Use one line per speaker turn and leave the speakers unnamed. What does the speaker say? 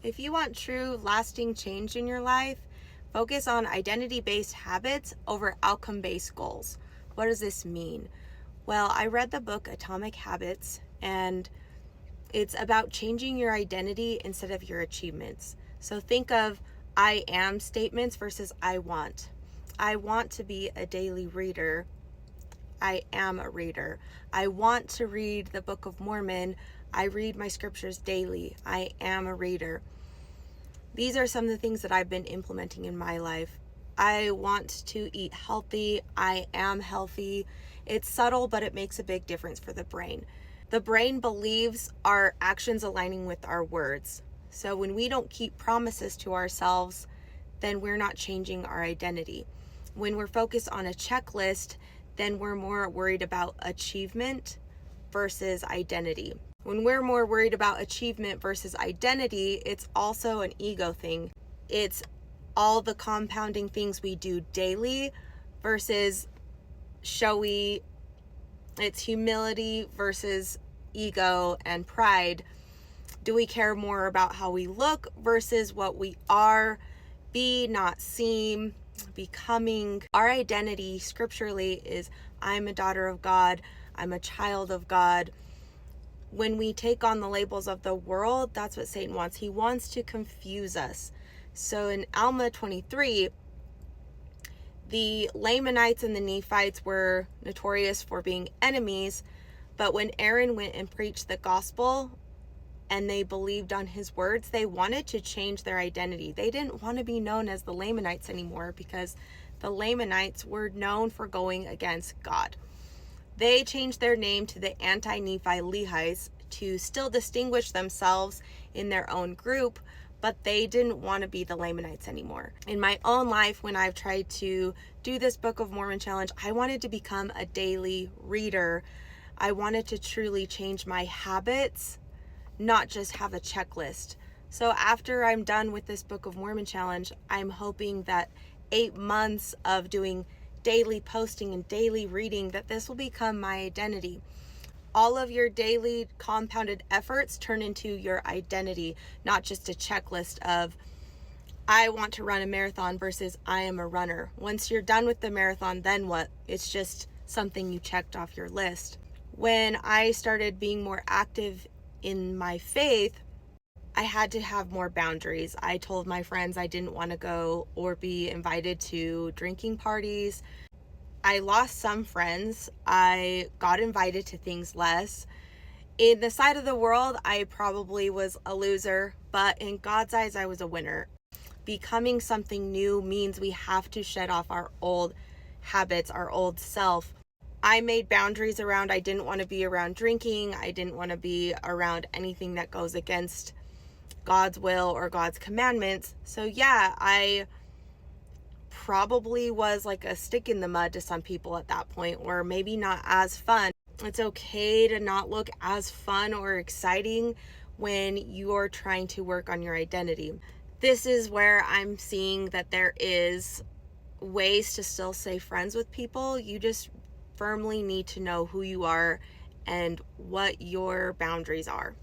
If you want true, lasting change in your life, focus on identity-based habits over outcome-based goals. What does this mean? Well, I read the book Atomic Habits, and it's about changing your identity instead of your achievements. So think of I am statements versus I want. I want to be a daily reader. I am a reader. I want to read the Book of Mormon. I read my scriptures daily. I am a reader. These are some of the things that I've been implementing in my life. I want to eat healthy. I am healthy. It's subtle, but it makes a big difference for the brain. The brain believes our actions aligning with our words. So when we don't keep promises to ourselves, then we're not changing our identity. When we're focused on a checklist, then we're more worried about achievement versus identity. When we're more worried about achievement versus identity, it's also an ego thing. It's all the compounding things we do daily versus showy. It's humility versus ego and pride. Do we care more about how we look versus what we are? Be, not seem, becoming. Our identity scripturally is I'm a daughter of God. I'm a child of God. When we take on the labels of the world, that's what Satan wants. He wants to confuse us. So in Alma 23, the Lamanites and the Nephites were notorious for being enemies, but when Aaron went and preached the gospel and they believed on his words, they wanted to change their identity. They didn't want to be known as the Lamanites anymore because the Lamanites were known for going against God. They changed their name to the anti-Nephi Lehites to still distinguish themselves in their own group, but they didn't want to be the Lamanites anymore. In my own life, when I've tried to do this Book of Mormon challenge, I wanted to become a daily reader. I wanted to truly change my habits, not just have a checklist. So after I'm done with this Book of Mormon challenge, I'm hoping that 8 months of doing daily posting and daily reading, that this will become my identity. All of your daily compounded efforts turn into your identity, not just a checklist of I want to run a marathon versus I am a runner. Once you're done with the marathon, then what? It's just something you checked off your list. When I started being more active in my faith, I had to have more boundaries. I told my friends I didn't want to go or be invited to drinking parties. I lost some friends. I got invited to things less. In the sight of the world, I probably was a loser, but in God's eyes, I was a winner. Becoming something new means we have to shed off our old habits, our old self. I made boundaries around, I didn't want to be around drinking. I didn't want to be around anything that goes against God's will or God's commandments. So yeah, I probably was like a stick in the mud to some people at that point, or maybe not as fun. It's okay to not look as fun or exciting when you're trying to work on your identity. This is where I'm seeing that there is ways to still stay friends with people. You just firmly need to know who you are and what your boundaries are.